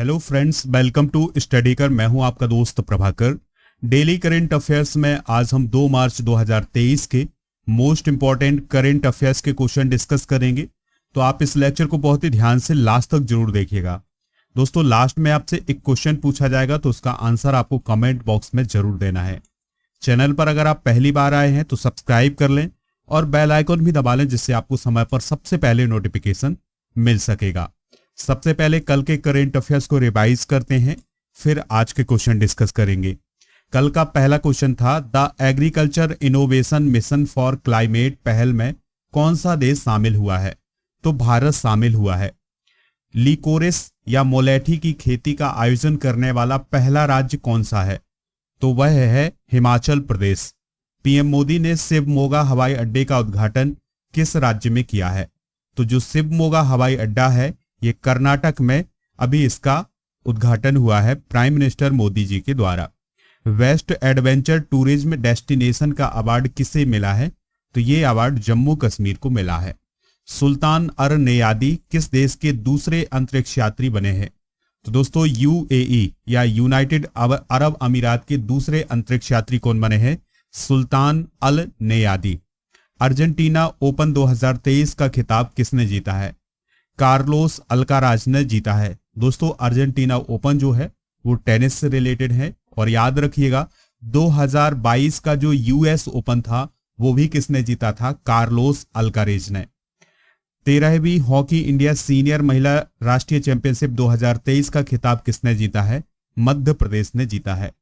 Hello friends, welcome to study कर। मैं हूं आपका दोस्त प्रभाकर। डेली करंट अफेयर्स में आज हम 2 मार्च 2023 के मोस्ट इंपॉर्टेंट करंट अफेयर्स के क्वेश्चन डिस्कस करेंगे। तो आप इस लेक्चर को बहुत ही ध्यान से लास्ट तक जरूर देखिएगा। दोस्तों, लास्ट में आपसे एक क्वेश्चन पूछा जाएगा तो उसका आंसर आपको कमेंट बॉक्स में जरूर देना है। चैनल पर अगर आप पहली बार आए हैं तो सब्सक्राइब कर लें और बेल आइकन भी दबा लें, जिससे आपको समय पर सबसे पहले नोटिफिकेशन मिल सकेगा। सबसे पहले कल के करंट अफेयर्स को रिवाइज करते हैं, फिर आज के क्वेश्चन डिस्कस करेंगे। कल का पहला क्वेश्चन था, the agriculture innovation mission for climate पहल में कौन सा देश शामिल हुआ है? तो भारत शामिल हुआ है। लिकोरिस या मोलेठी की खेती का आयोजन करने वाला पहला राज्य कौन सा है? तो वह है हिमाचल प्रदेश। पीएम मोदी ने शिवमोगा हवाई अड्डे का उद्घाटन किस राज्य में किया है? तो जो शिवमोगा हवाई अड्डा है ये कर्नाटक में अभी इसका उद्घाटन हुआ है प्राइम मिनिस्टर मोदी जी के द्वारा। वेस्ट एडवेंचर टूरिज्म डेस्टिनेशन का अवार्ड किसे मिला है? तो ये अवार्ड जम्मू कश्मीर को मिला है। सुल्तान अर नेयादी किस देश के दूसरे अंतरिक्ष यात्री बने हैं? तो दोस्तों, यूएई या यूनाइटेड अरब अमीरात के दूसरे अंतरिक्ष यात्री कौन बने हैं? सुल्तान अल नेयादी। अर्जेंटीना ओपन 2023 का खिताब किसने जीता है? कार्लोस अल्काराज ने जीता है। दोस्तों, अर्जेंटीना ओपन जो है वो टेनिस से रिलेटेड है और याद रखिएगा 2022 का जो यूएस ओपन था वो भी किसने जीता था? कार्लोस अल्कारेज ने। 13वीं हॉकी इंडिया सीनियर महिला राष्ट्रीय चैंपियनशिप 2023 का खिताब किसने जीता है? मध्य प्रदेश ने जीता है।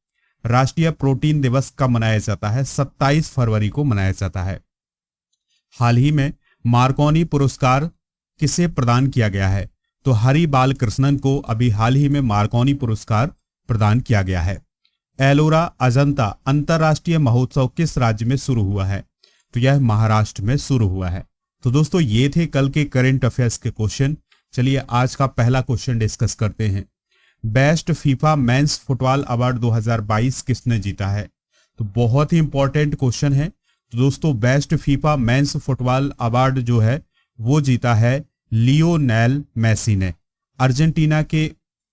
राष्ट्रीय प्रोटीन दिवस कब मनाया जाता है? 27 फरवरी को मनाया जाता है। हाल ही में मार्कोनी पुरस्कार किसे प्रदान किया गया है? तो हरि बाल कृष्णन को अभी हाल ही में मार्कोनी पुरस्कार प्रदान किया गया है। एलोरा अजंता अंतरराष्ट्रीय महोत्सव किस राज्य में शुरू हुआ है? तो यह महाराष्ट्र में शुरू हुआ है। तो दोस्तों, ये थे कल के करंट अफेयर्स के क्वेश्चन। चलिए आज का पहला क्वेश्चन डिस्कस करते हैं। Best FIFA mains football award 2022 किसने जीता है? तो बहुत ही इंपॉर्टेंट क्वेश्चन है। तो दोस्तों, best FIFA mains football award जो है वो जीता है लियोनेल मेसी ने। अर्जेंटीना के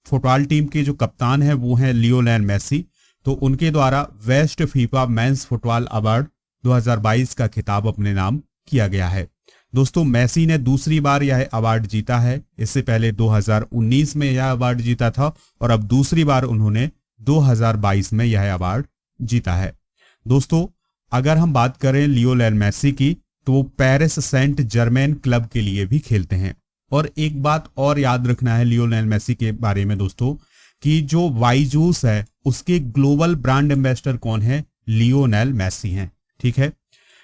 फुटबॉल टीम के जो कप्तान है वो है लियोनेल मेसी। तो उनके द्वारा best FIFA mains football award 2022 का खिताब अपने नाम किया गया है। दोस्तों, मेसी ने दूसरी बार यह अवार्ड जीता है। इससे पहले 2019 में यह अवार्ड जीता था और अब दूसरी बार उन्होंने 2022 में यह अवार्ड जीता है। दोस्तों, अगर हम बात करें लियोनेल मेसी की तो वो पेरिस सेंट जर्मेन क्लब के लिए भी खेलते हैं। और एक बात और याद रखना है लियोनेल मेसी के बारे में दोस्तों, कि जो वाई जूस है उसके ग्लोबल ब्रांड एम्बेसडर कौन है? लियोनेल मेसी हैं। ठीक है।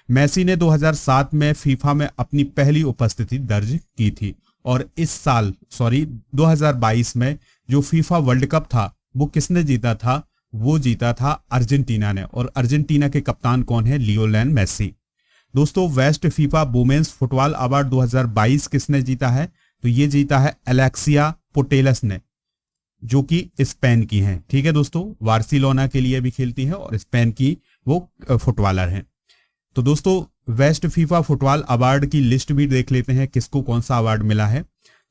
मेसी ने 2007 में फीफा में अपनी पहली उपस्थिति दर्ज की थी और इस साल 2022 में जो फीफा वर्ल्ड कप था वो किसने जीता था? वो जीता था अर्जेंटीना ने। और अर्जेंटीना के कप्तान कौन है? Lionel Messi. दोस्तों, best FIFA women's football award 2022 किसने जीता है? तो ये जीता है एलेक्सिया पुटेलस ने, जो कि स्पेन की हैं। ठीक है दोस्तों, बार्सिलोना के लिए भी खेलती है और स्पेन की वो फुटबॉलर हैं। तो दोस्तों, वेस्ट फीफा फुटबॉल अवार्ड की लिस्ट भी देख लेते हैं किसको कौन सा अवार्ड मिला है।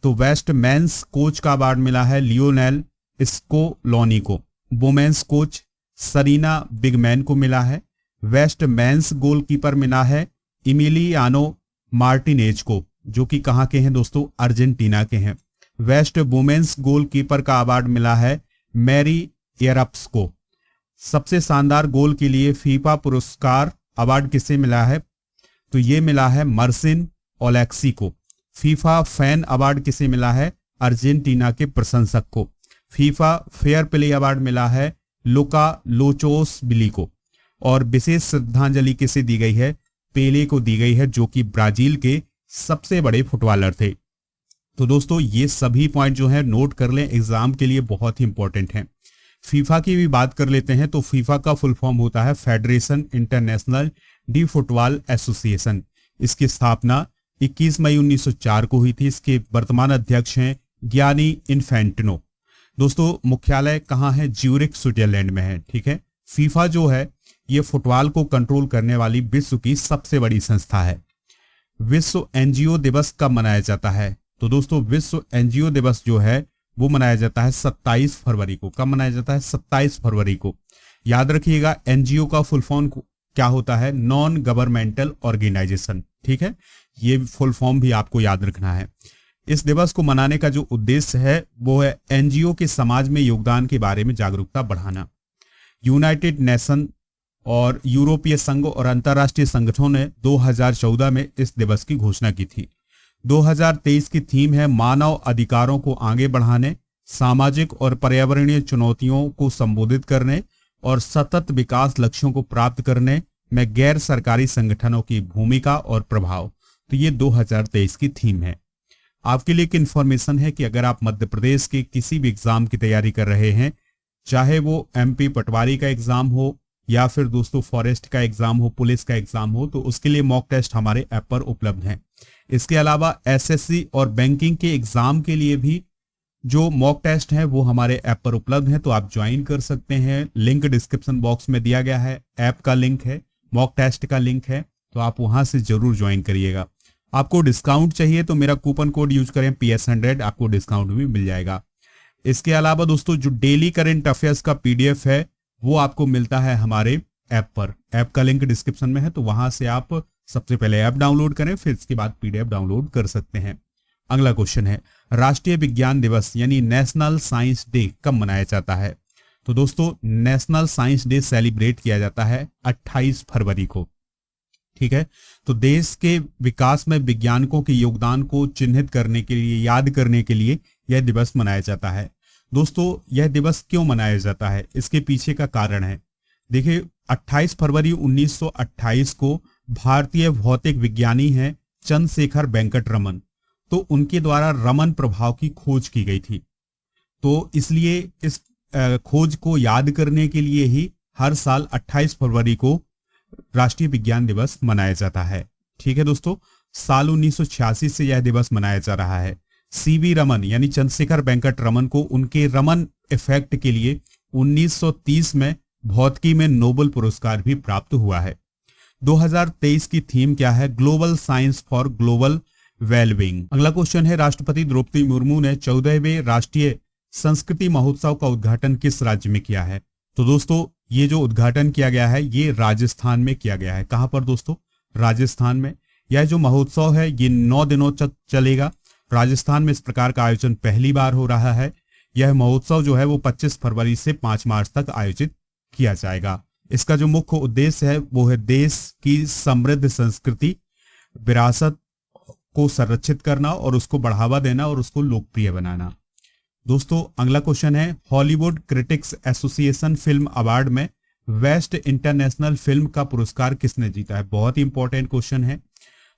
तो वेस्ट मेंस कोच का अवार्ड मिला है लियोनेल स्कोलोनी को। वुमेन्स कोच सरीना बिगमैन को मिला है। वेस्ट मेंस गोलकीपर मिला है इमिलियानो मार्टिनेज को, जो कि कहां के हैं दोस्तों? अर्जेंटीना के हैं। वेस्ट वुमेन्स गोलकीपर का अवार्ड मिला है मैरी एरप्स को। सबसे शानदार गोल के लिए फीफा पुरस्कार अवार्ड किसे मिला है? तो ये मिला है मर्सिन ओलेक्सी को। फीफा फैन अवार्ड किसे मिला है? अर्जेंटीना के प्रशंसक को। फीफा फेयर प्ले अवार्ड मिला है लुका लोचोसबिली को। और विशेष श्रद्धांजलि किसे दी गई है? पेले को दी गई है, जो कि ब्राजील के सबसे बड़े फुटबॉलर थे। तो दोस्तों, ये सभी पॉइंट जो है नोट कर लें, एग्जाम के लिए बहुत ही इंपॉर्टेंट हैं। फीफा की भी बात कर लेते हैं। तो फीफा का फुल फॉर्म होता है federation international D football association. इसकी स्थापना 21 मई 1904 को हुई थी। इसके वर्तमान अध्यक्ष हैं गियानी इन्फेंटिनो। दोस्तों, मुख्यालय कहाँ है? ज्यूरिख स्विट्जरलैंड में है। ठीक है। फीफा जो है ये फुटबॉल को कंट्रोल करने वाली विश्व की सबसे बड़ी संस्था है। विश्व एनजीओ दिवस कब मनाया जाता है? तो दोस्तों, विश्व एनजीओ दिवस जो है वो मनाया जाता है 27 फरवरी को। कब मनाया जाता है? 27 फरवरी को। याद रखिएगा, एनजीओ का फुल फॉर्म क्या होता है? Non governmental organisation. ठीक है, ये फुल फॉर्म भी आपको याद रखना है। इस दिवस को मनाने का जो उद्देश्य है वो है एनजीओ के समाज में योगदान के बारे में जागरूकता बढ़ाना। यूनाइटेड नेशन और यूरोपीय संघ और अंतर्राष्ट्रीय संगठनों ने 2014 में इस दिवस की घोषणा की थी। 2023 की थीम है मानव अधिकारों को आगे बढ़ाने, सामाजिक और पर्यावरणीय चुनौतियों को संबोधित करने और सतत विकास लक्ष्यों को प्राप्त करने में गैर सरकारी संगठनों की भूमिका और प्रभाव। तो ये 2023 की थीम है। आपके लिए एक इन्फॉर्मेशन है कि अगर आप मध्य प्रदेश के किसी भी एग्जाम की तैयारी कर रहे हैं, चाहे वो एमपी पटवारी का एग्जाम हो या फिर दोस्तों फॉरेस्ट का एग्जाम हो, पुलिस का एग्जाम हो, तो उसके लिए मॉक टेस्ट हमारे ऐप पर उपलब्ध हैं। इसके अलावा एसएससी और बैंकिंग के एग्जाम के लिए भी जो मॉक टेस्ट है वो हमारे ऐप पर उपलब्ध है, तो आप ज्वाइन कर सकते हैं। लिंक डिस्क्रिप्शन बॉक्स में दिया गया है, ऐप का लिंक है, मॉक टेस्ट का लिंक है, तो आप वहां से जरूर ज्वाइन करिएगा। आपको डिस्काउंट चाहिए तो मेरा कूपन कोड यूज करें PS100, आपको डिस्काउंट भी मिल जाएगा। इसके अलावा दोस्तों जो डेली करंट अफेयर्स का PDF है वो आपको मिलता है हमारे ऐप पर। ऐप का लिंक डिस्क्रिप्शन में है, तो वहां से आप सबसे पहले ऐप डाउनलोड करें, फिर इसके बाद PDF डाउनलोड कर सकते हैं। अगला क्वेश्चन है, राष्ट्रीय विज्ञान दिवस यानी नेशनल साइंस डे कब मनाया जाता है? तो दोस्तों नेशनल साइंस डे सेलिब्रेट किया जाता है 28 फरवरी को। ठीक है, तो देश के विकास में वैज्ञानिकों के योगदान को चिन्हित करने के लिए, याद करने के लिए यह दिवस मनाया जाता है। दोस्तों यह दिवस क्यों मनाया जाता है, इसके पीछे का कारण है। देखिए 28 फरवरी 1928 को भारतीय भौतिक विज्ञानी हैं चंद्रशेखर वेंकट रमन, तो उनके द्वारा रमन प्रभाव की खोज की गई थी। तो इसलिए इस खोज को याद करने के लिए ही हर साल 28 फरवरी को राष्ट्रीय विज्ञान दिवस मनाया जाता है। ठीक है दोस्तों, साल 1986 से यह दिवस मनाया जा रहा है। CV रमन यानी चंद्रशेखर वेंकट रमन को उनके रमन इफेक्ट के लिए 1930 में भौतिकी में नोबेल पुरस्कार भी प्राप्त हुआ है। 2023 की थीम क्या है? Global science for global wellbeing. अगला क्वेश्चन है, राष्ट्रपति द्रौपदी मुर्मू ने 14वें राष्ट्रीय संस्कृति महोत्सव का उद्घाटन किस राज्य में किया है? तो दोस्तों ये जो उद्घाटन किया गया है ये राजस्थान में किया गया है। कहां पर दोस्तों? राजस्थान में। यह जो महोत्सव है ये 9 दिनों तक चलेगा। राजस्थान में इस प्रकार का आयोजन पहली बार हो रहा है। यह महोत्सव जो है वो 25 फरवरी से 5 मार्च तक आयोजित किया जाएगा। इसका जो मुख्य उद्देश्य है वो है देश की समृद्ध संस्कृति विरासत को संरक्षित करना और उसको बढ़ावा देना और उसको लोकप्रिय बनाना। दोस्तों अगला क्वेश्चन है, Hollywood critics association film award में बेस्ट इंटरनेशनल फिल्म का पुरस्कार किसने जीता है? बहुत ही इंपॉर्टेंट क्वेश्चन है।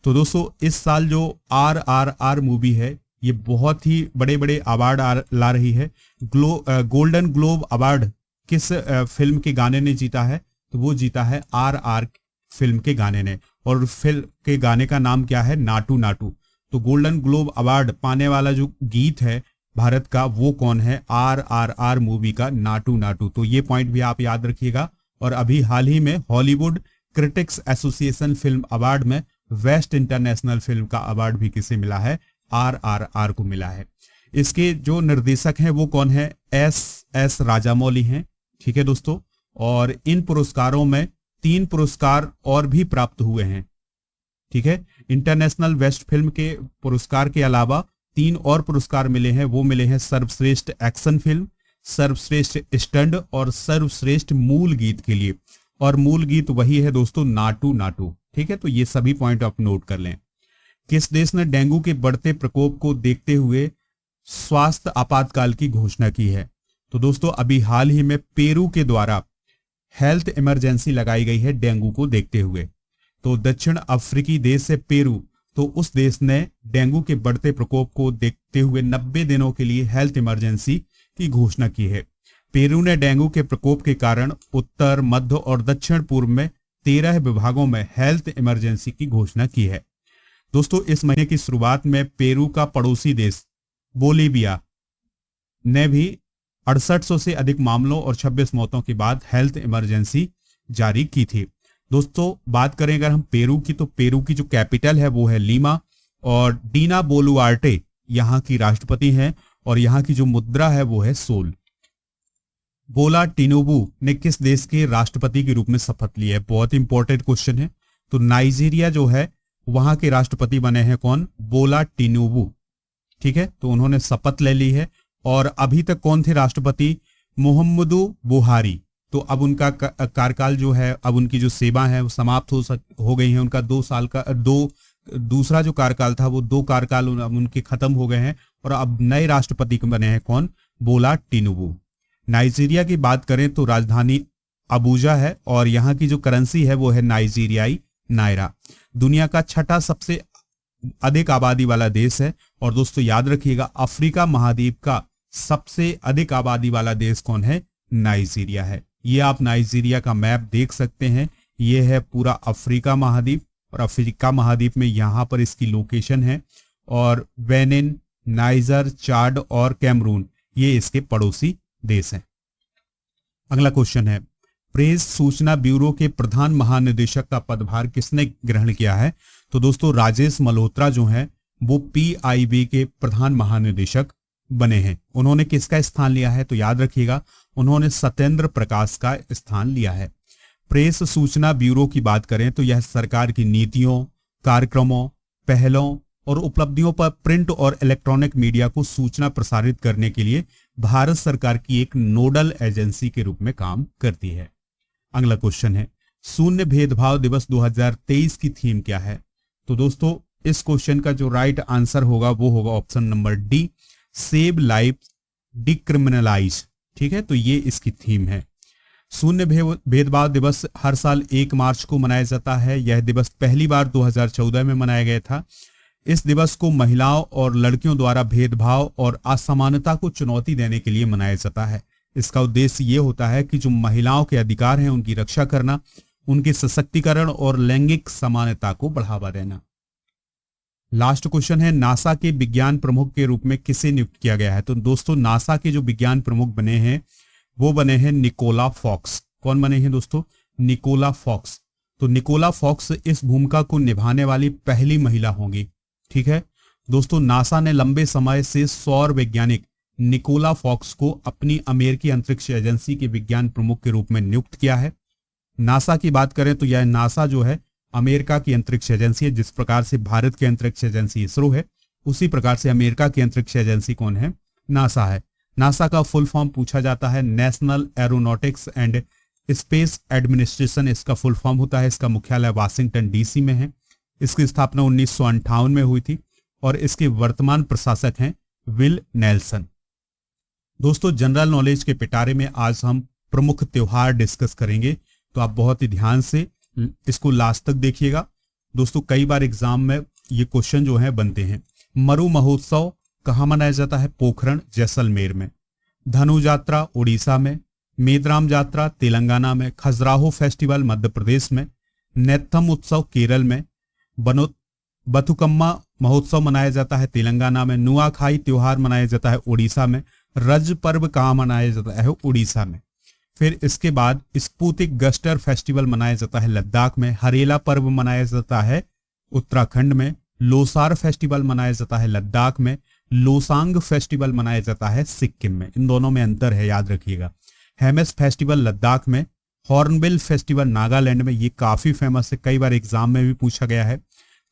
तो दोस्तों इस साल जो RRR मूवी है ये बहुत ही बड़े बड़े अवार्ड ला रही है। गोल्डन ग्लोब अवार्ड किस फिल्म के गाने ने जीता है? तो वो जीता है RR फिल्म के गाने ने, और फिल्म के गाने का नाम क्या है? नाटू नाटू। तो गोल्डन ग्लोब अवार्ड पाने वाला जो गीत है भारत का वो कौन है? RRR मूवी का नाटू नाटू। तो ये पॉइंट भी आप याद रखिएगा। और अभी हाल ही में Hollywood critics association film award में बेस्ट इंटरनेशनल फिल्म का अवार्ड भी किसे मिला है? RRR को मिला है। इसके जो निर्देशक हैं वो कौन है? S राजामौली हैं। ठीक है दोस्तों, और इन पुरस्कारों में 3 पुरस्कार और भी प्राप्त हुए हैं। ठीक है, इंटरनेशनल बेस्ट फिल्म के पुरस्कार के अलावा 3 और पुरस्कार मिले हैं। वो मिले हैं सर्वश्रेष्ठ एक्शन फिल्म, सर्वश्रेष्ठ स्टंट और सर्वश्रेष्ठ मूल गीत के लिए। और मूल गीत वही है दोस्तों नाटू नाटू। ठीक है, तो ये सभी पॉइंट आप नोट कर लें। किस देश ने डेंगू के बढ़ते प्रकोप को देखते हुए स्वास्थ्य आपातकाल की घोषणा की है? तो दोस्तों अभी हाल ही में पेरू के द्वारा हेल्थ इमरजेंसी लगाई गई है डेंगू को देखते हुए। तो दक्षिण अफ्रीकी देश है पेरू, तो उस देश ने डेंगू के बढ़ते प्रकोप को देखते हुए 90 दिनों के लिए हेल्थ इमरजेंसी की घोषणा की है। पेरू ने डेंगू के प्रकोप के कारण उत्तर, मध्य और दक्षिण पूर्व में 13 विभागों में हेल्थ इमरजेंसी की घोषणा की है। दोस्तों इस महीने की शुरुआत में पेरू का पड़ोसी देश बोलीविया ने भी 6800 से अधिक मामलों और 26 मौतों के बाद हेल्थ इमरजेंसी जारी की थी। दोस्तों बात करें अगर हम पेरू की, तो पेरू की जो कैपिटल है वो है लीमा, और डीना बोलुआर्टे यहाँ की राष्ट्रपति हैं, और यहाँ की जो मुद्रा है वो है सोल। बोला टिनुबू ने किस देश के राष्ट्रपति के रूप में शपथ ली है? बहुत इंपॉर्टेंट क्वेश्चन है। तो नाइजीरिया जो है वहां के राष्ट्रपति बने हैं कौन? बोला टिनुबू। ठीक है, तो उन्होंने शपथ ले ली है। और अभी तक कौन थे राष्ट्रपति? मुहम्मदू बुहारी। तो अब उनका कार्यकाल जो है, अब उनकी जो सेवा है वो समाप्त हो गई है। उनका 2 साल का दूसरा जो कार्यकाल था वो 2 कार्यकाल उनके खत्म हो गए हैं और अब नए राष्ट्रपति बने हैं कौन? बोला टिनुबू। नाइजीरिया की बात करें तो राजधानी अबूजा है और यहाँ की जो करेंसी है वो है नाइजीरियाई नायरा। दुनिया का 6ठा सबसे अधिक आबादी वाला देश है। और दोस्तों याद रखिएगा, अफ्रीका महाद्वीप का सबसे अधिक आबादी वाला देश कौन है? नाइजीरिया है। ये आप नाइजीरिया का मैप देख सकते हैं। ये है पूरा अफ्रीका महाद्वीप और अफ्रीका महाद्वीप में यहाँ पर इसकी लोकेशन है। और बेनिन, नाइजर, चाड और कैमरून ये इसके पड़ोसी देश हैं। अगला क्वेश्चन है, प्रेस सूचना ब्यूरो के प्रधान महानिदेशक का पदभार किसने ग्रहण किया है? तो दोस्तों राजेश मल्होत्रा जो हैं वो PIB के प्रधान महानिदेशक बने हैं। उन्होंने किसका स्थान लिया है? तो याद रखिएगा, उन्होंने सत्येंद्र प्रकाश का स्थान लिया है। प्रेस सूचना ब्यूरो की बात करें तो यह सरकार की नीतियों, कार्यक्रमों, पहलों और उपलब्धियों पर प्रिंट और इलेक्ट्रॉनिक मीडिया को सूचना प्रसारित करने के लिए भारत सरकार की एक नोडल एजेंसी के रूप में काम करती है। अगला क्वेश्चन है, शून्य भेदभाव दिवस 2023 की थीम क्या है? तो दोस्तों इस क्वेश्चन का जो राइट आंसर होगा वो होगा option number D, save life decriminalise. ठीक है, तो ये इसकी थीम है। शून्य भेदभाव दिवस हर साल 1 मार्च को मनाया जाता है। यह दिवस पहली बार 2014 में मनाया गया था। इस दिवस को महिलाओं और लड़कियों द्वारा भेदभाव और असमानता को चुनौती देने के लिए मनाया जाता है। इसका उद्देश्य ये होता है कि जो महिलाओं के अधिकार हैं उनकी रक्षा करना, उनके सशक्तिकरण और लैंगिक समानता को बढ़ावा देना। लास्ट क्वेश्चन है, नासा के विज्ञान प्रमुख के रूप में किसे नियुक्त किया गया है? तो दोस्तों नासा के जो विज्ञान प्रमुख बने हैं वो बने हैं निकोला फॉक्स। कौन बने हैं दोस्तों? Nicola Fox. तो निकोला फॉक्स इस भूमिका को निभाने वाली पहली महिला होंगी। ठीक है दोस्तों, नासा ने लंबे समय से सौर वैज्ञानिक निकोला फॉक्स को अपनी अमेरिकी अंतरिक्ष एजेंसी के विज्ञान प्रमुख के रूप में नियुक्त किया है। नासा की बात करें तो यह नासा जो है अमेरिका की अंतरिक्ष एजेंसी है। जिस प्रकार से भारत की अंतरिक्ष एजेंसी इसरो है, उसी प्रकार से अमेरिका की अंतरिक्ष एजेंसी कौन है? नासा है। नासा का फुल फॉर्म पूछा जाता है national aeronautics and space administration, इसका फुल फॉर्म होता है। इसका मुख्यालय वाशिंगटन DC में है। इसकी स्थापना 1958 में हुई थी और इसके वर्तमान प्रशासक हैं विल नेल्सन। दोस्तों जनरल नॉलेज के पिटारे में आज हम प्रमुख त्योहार डिस्कस करेंगे, तो आप बहुत ही ध्यान से इसको लास्ट तक देखिएगा। दोस्तों कई बार एग्जाम में ये क्वेश्चन जो है बनते हैं। मरु महोत्सव कहाँ मनाया जाता है? पोखरण जैसलमेर में। धनु यात्रा उड़ीसा में। मेदराम यात्रा तेलंगाना में। खजुराहो फेस्टिवल मध्य प्रदेश में। नेत्थम उत्सव केरल में। बथुकम्मा महोत्सव मनाया जाता है तेलंगाना में। नुआखाई त्योहार मनाया जाता है उड़ीसा में। रज पर्व कहाँ मनाया जाता है? उड़ीसा में। फिर इसके बाद स्पुतिक गस्टर फेस्टिवल मनाया जाता है लद्दाख में। हरेला पर्व मनाया जाता है उत्तराखंड में। लोसार फेस्टिवल मनाया जाता है लद्दाख में। लोसांग फेस्टिवल मनाया जाता है सिक्किम में। इन दोनों में अंतर है, याद रखिएगा। हेमेस फेस्टिवल लद्दाख में। हॉर्नबिल फेस्टिवल नागालैंड में। ये काफी फेमस है, कई बार एग्जाम में भी पूछा गया है।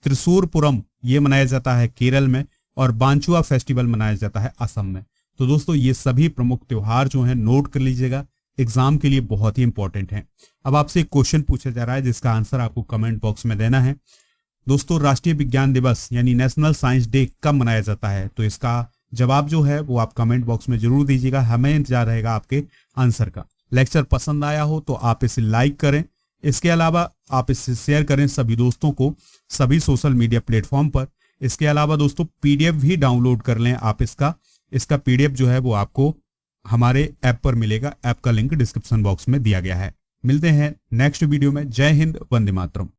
त्रिशूरपुरम ये मनाया जाता है केरल में। और बांचुआ फेस्टिवल मनाया जाता है असम में। तो दोस्तों ये सभी प्रमुख त्योहार जो हैं नोट कर लीजिएगा, एग्जाम के लिए बहुत ही इंपॉर्टेंट है। अब आपसे एक क्वेश्चन पूछा जा रहा है जिसका आंसर आपको कमेंट बॉक्स में देना है। दोस्तों राष्ट्रीय विज्ञान दिवस यानी नेशनल साइंस डे कब मनाया जाता है? तो इसका जवाब जो है वो आप कमेंट बॉक्स में जरूर दीजिएगा, हमें इंतजार रहेगा आपके आंसर का। लेक्चर पसंद आया हो तो आप इसे लाइक करें। इसके अलावा आप इसे शेयर करें सभी दोस्तों को सभी सोशल मीडिया प्लेटफॉर्म पर। इसके अलावा दोस्तों PDF भी डाउनलोड कर लें आप। इसका PDF जो है वो आपको हमारे ऐप पर मिलेगा। ऐप का लिंक डिस्क्रिप्शन बॉक्स में दिया गया है। मिलते हैं नेक्स्ट वीडियो में। जय हिंद, वंदे मातरम।